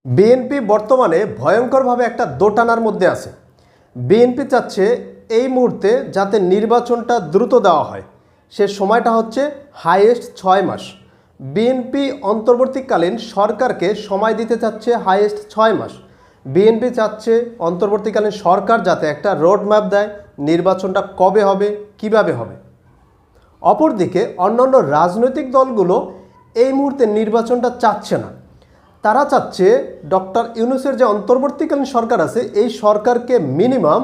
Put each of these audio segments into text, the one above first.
BNP বর্তমানে ভয়ঙ্করভাবে একটা দোটানার মধ্যে আছে। বিএনপি চাচ্ছে এই মুহূর্তে যাতে নির্বাচনটা দ্রুত দেওয়া হয়, সে সময়টা হচ্ছে হাইয়েস্ট 6 মাস। বিএনপি অন্তর্বর্তীকালীন সরকারকে সময় দিতে চাচ্ছে হাইয়েস্ট 6 মাস। বিএনপি চাচ্ছে অন্তর্বর্তীকালীন সরকার যাতে একটা রোড ম্যাপ দেয় নির্বাচনটা কবে হবে, কিভাবে হবে। অপরদিকে অন্যান্য রাজনৈতিক দলগুলো এই মুহূর্তে নির্বাচনটা চাচ্ছে না। তারা চাচ্ছে ডক্টর ইউনূসের যে অন্তর্বর্তীকালীন সরকার আছে এই সরকারকে মিনিমাম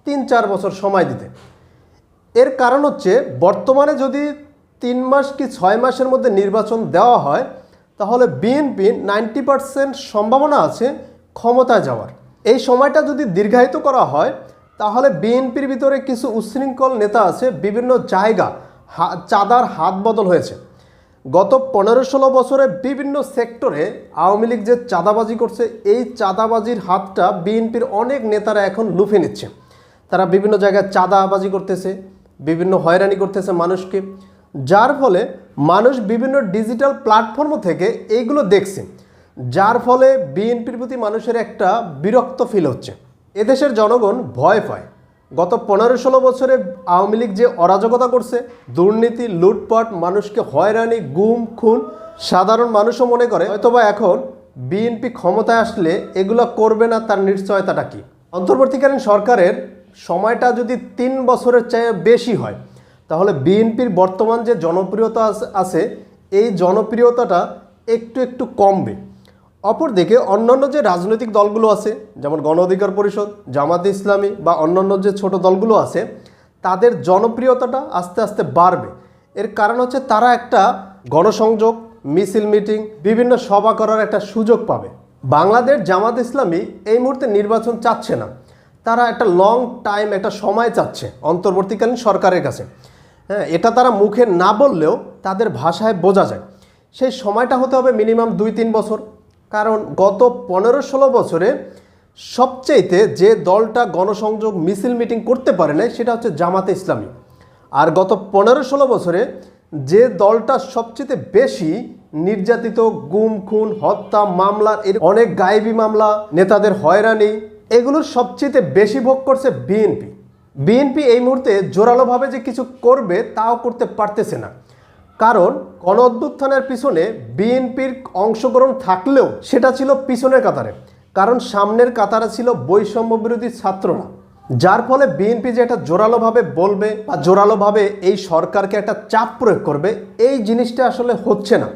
৩-৪ বছর সময় দিতে। এর কারণ হচ্ছে বর্তমানে যদি 3 মাস কি 6 মাসের মধ্যে নির্বাচন দেওয়া হয় তাহলে বিএনপি 90% সম্ভাবনা আছে ক্ষমতায় যাওয়ার। এই সময়টা যদি দীর্ঘায়িত করা হয় তাহলে বিএনপির ভিতরে কিছু উচ্ছৃঙ্খল নেতা আছে, বিভিন্ন জায়গা চাঁদার হাত বদল হয়েছে। গত 15-16 বছরে বিভিন্ন সেক্টরে আওয়ামী লীগ যে চাঁদাবাজি করছে এই চাঁদাবাজির হাতটা বিএনপির অনেক নেতারা এখন লুফে নিচ্ছে। তারা বিভিন্ন জায়গায় চাঁদাবাজি করতেছে, বিভিন্ন হয়রানি করতেছে মানুষকে, যার ফলে মানুষ বিভিন্ন ডিজিটাল প্ল্যাটফর্ম থেকে এইগুলো দেখছে, যার ফলে বিএনপির প্রতি মানুষের একটা বিরক্ত ফিল হচ্ছে। এদেশের জনগণ ভয় পায়। গত 15-16 বছরে আওয়ামী লীগ যে অরাজকতা করছে, দুর্নীতি, লুটপাট, মানুষকে হয়রানি, গুম, খুন, সাধারণ মানুষও মনে করে হয়তোবা এখন বিএনপি ক্ষমতায় আসলে এগুলো করবে না, তার নিশ্চয়তাটা কি? অন্তর্বর্তীকালীন সরকারের সময়টা যদি 3 বছরের চেয়ে বেশি হয় তাহলে বিএনপির বর্তমান যে জনপ্রিয়তা আছে এই জনপ্রিয়তাটা একটু একটু কমবে। অপরদিকে অন্যান্য যে রাজনৈতিক দলগুলো আছে যেমন গণ অধিকার পরিষদ, জামাতে ইসলামী বা অন্যান্য যে ছোট দলগুলো আছে তাদের জনপ্রিয়তাটা আস্তে আস্তে বাড়বে। এর কারণ হচ্ছে তারা একটা গণসংযোগ, মিছিল, মিটিং, বিভিন্ন সভা করার একটা সুযোগ পাবে। বাংলাদেশ জামাত ইসলামী এই মুহূর্তে নির্বাচন চাচ্ছে না, তারা একটা লং টাইম, একটা সময় চাচ্ছে অন্তর্বর্তীকালীন সরকারের কাছে। হ্যাঁ, এটা তারা মুখে না বললেও তাদের ভাষায় বোঝা যায়। সেই সময়টা হতে হবে মিনিমাম 2-3 বছর। কারণ গত 15-16 বছরে সবচেয়েতে যে দলটা গণসংযোগ, মিছিল, মিটিং করতে পারে না সেটা হচ্ছে জামাতে ইসলামী। আর গত 15-16 বছরে যে দলটা সবচেয়ে বেশি নির্যাতিত, গুম, খুন, হত্যা, মামলার অনেক গায়েবী মামলা, নেতাদের হয়রানি, এগুলোর সবচেয়ে বেশি ভোগ করছে বিএনপি। বিএনপি এই মুহূর্তে জোরালোভাবে যে কিছু করবে তাও করতে পারতেছে না। কারণ গণ অভ্যুত্থানের পিছনে বিএনপির অংশগ্রহণ থাকলেও সেটা ছিল পিছনের কাতারে, কারণ সামনের কাতারে ছিল বৈষম্য বিরোধী ছাত্ররা। যার ফলে বিএনপি যে একটা জোরালোভাবে বলবে বা জোরালোভাবে এই সরকারকে একটা চাপ প্রয়োগ করবে এই জিনিসটা আসলে হচ্ছে না।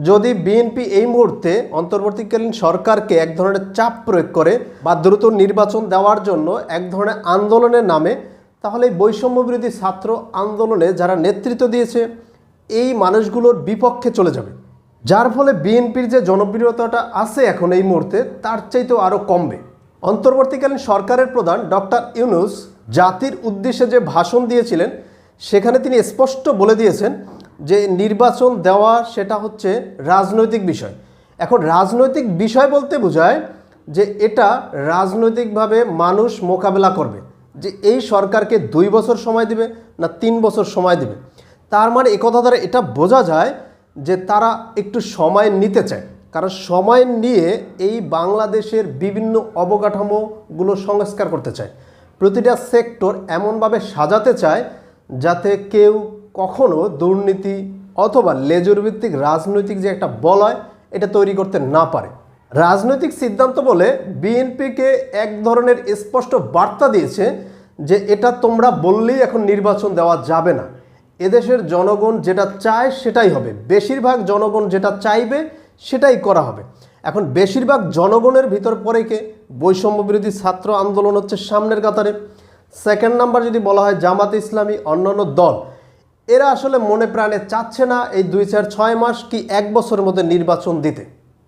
যদি বিএনপি এই মুহূর্তে অন্তর্বর্তীকালীন সরকারকে এক ধরনের চাপ প্রয়োগ করে বা দ্রুত নির্বাচন দেওয়ার জন্য এক ধরনের আন্দোলনের নামে, তাহলে এই বৈষম্য বিরোধী ছাত্র আন্দোলনে যারা নেতৃত্ব দিয়েছে এই মানুষগুলোর বিপক্ষে চলে যাবে। যার ফলে বিএনপির যে জনপ্রিয়তাটা আছে এখন এই মুহূর্তে তার চাইতেও আরও কমবে। অন্তর্বর্তীকালীন সরকারের প্রধান ডক্টর ইউনূস জাতির উদ্দেশ্যে যে ভাষণ দিয়েছিলেন সেখানে তিনি স্পষ্ট বলে দিয়েছেন যে নির্বাচন দেওয়া সেটা হচ্ছে রাজনৈতিক বিষয়। এখন রাজনৈতিক বিষয় বলতে বোঝায় যে এটা রাজনৈতিকভাবে মানুষ মোকাবেলা করবে, যে এই সরকারকে 2 বছর সময় দিবে না 3 বছর সময় দিবে। তার মানে একথা দ্বারা এটা বোঝা যায় যে তারা একটু সময় নিতে চায়, কারণ সময় নিয়ে এই বাংলাদেশের বিভিন্ন অবকাঠামোগুলো সংস্কার করতে চায়, প্রতিটা সেক্টর এমনভাবে সাজাতে চায় যাতে কেউ কখনো দুর্নীতি অথবা লেজুরভিত্তিক রাজনৈতিক যে একটা বলয় এটা তৈরি করতে না পারে। রাজনৈতিক সিদ্ধান্ত বলে বিএনপিকে এক ধরনের স্পষ্ট বার্তা দিয়েছে যে এটা তোমরা বললেই এখন নির্বাচন দেওয়া যাবে না, এদেশের জনগণ যেটা চায় সেটাই হবে, বেশিরভাগ জনগণ যেটা চাইবে সেটাই করা হবে। এখন বেশিরভাগ জনগণের ভিতর পড়ে কে? বৈষম্য বিরোধী ছাত্র আন্দোলন হচ্ছে সামনের কাতারে। সেকেন্ড নাম্বার যদি বলা হয় জামাতে ইসলামী, অন্যান্য দল, এরা আসলে মনে প্রাণে চাচ্ছে না এই 2-4-6 মাস কি 1 বছরের মধ্যে নির্বাচন দিতে।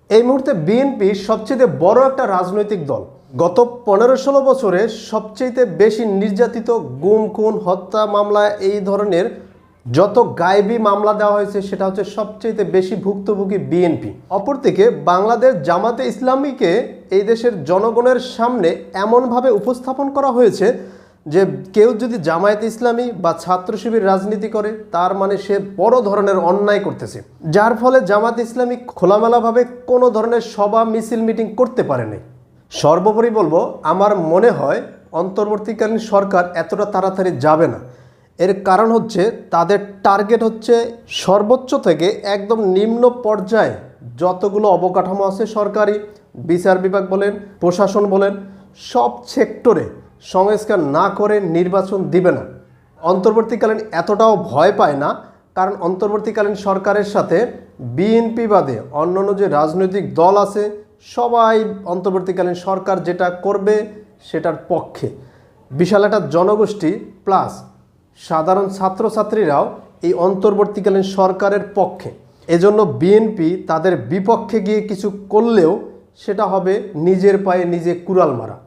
এই মুহূর্তে বিএনপি সবচেয়ে বড় একটা রাজনৈতিক দল। গত 15-16 বছরে সবচেয়ে বেশি নির্যাতিত, গুম, খুন, হত্যা মামলা, এই ধরনের যত গায়েবী মামলা দেওয়া হয়েছে সেটা হচ্ছে সবচেয়ে বেশি ভুক্তভোগী বিএনপি। অপরদিকে বাংলাদেশ জামাতে ইসলামীকে এই দেশের জনগণের সামনে এমনভাবে উপস্থাপন করা হয়েছে যে কেউ যদি জামায়াত ইসলামী বা ছাত্র শিবির রাজনীতি করে তার মানে সে বড় ধরনের অন্যায় করতেছে, যার ফলে জামায়াত ইসলামী খোলামেলাভাবে কোনো ধরনের সভা মিছিল মিটিং করতে পারে নাই। সর্বোপরি বলবো, আমার মনে হয় অন্তর্বর্তীকালীন সরকার এতটা তাড়াতাড়ি যাবে না। এর কারণ হচ্ছে তাদের টার্গেট হচ্ছে সর্বোচ্চ থেকে একদম নিম্ন পর্যায়ে যতগুলো অবকাঠামো আছে সরকারি, বিচার বিভাগ বলেন, প্রশাসন বলেন, সব সেক্টরে সংস্কার না করে নির্বাচন দিবে না। অন্তর্বর্তীকালীন এতটাও ভয় পায় না, কারণ অন্তর্বর্তীকালীন সরকারের সাথে বিএনপি বাদে অন্যান্য যে রাজনৈতিক দল আছে সবাই অন্তর্বর্তীকালীন সরকার যেটা করবে সেটার পক্ষে। বিশাল একটা জনগোষ্ঠী প্লাস সাধারণ ছাত্রছাত্রীরাও এই অন্তর্বর্তীকালীন সরকারের পক্ষে। এজন্য বিএনপি তাদের বিপক্ষে গিয়ে কিছু করলেও সেটা হবে নিজের পায়ে নিজে কুড়াল মারা।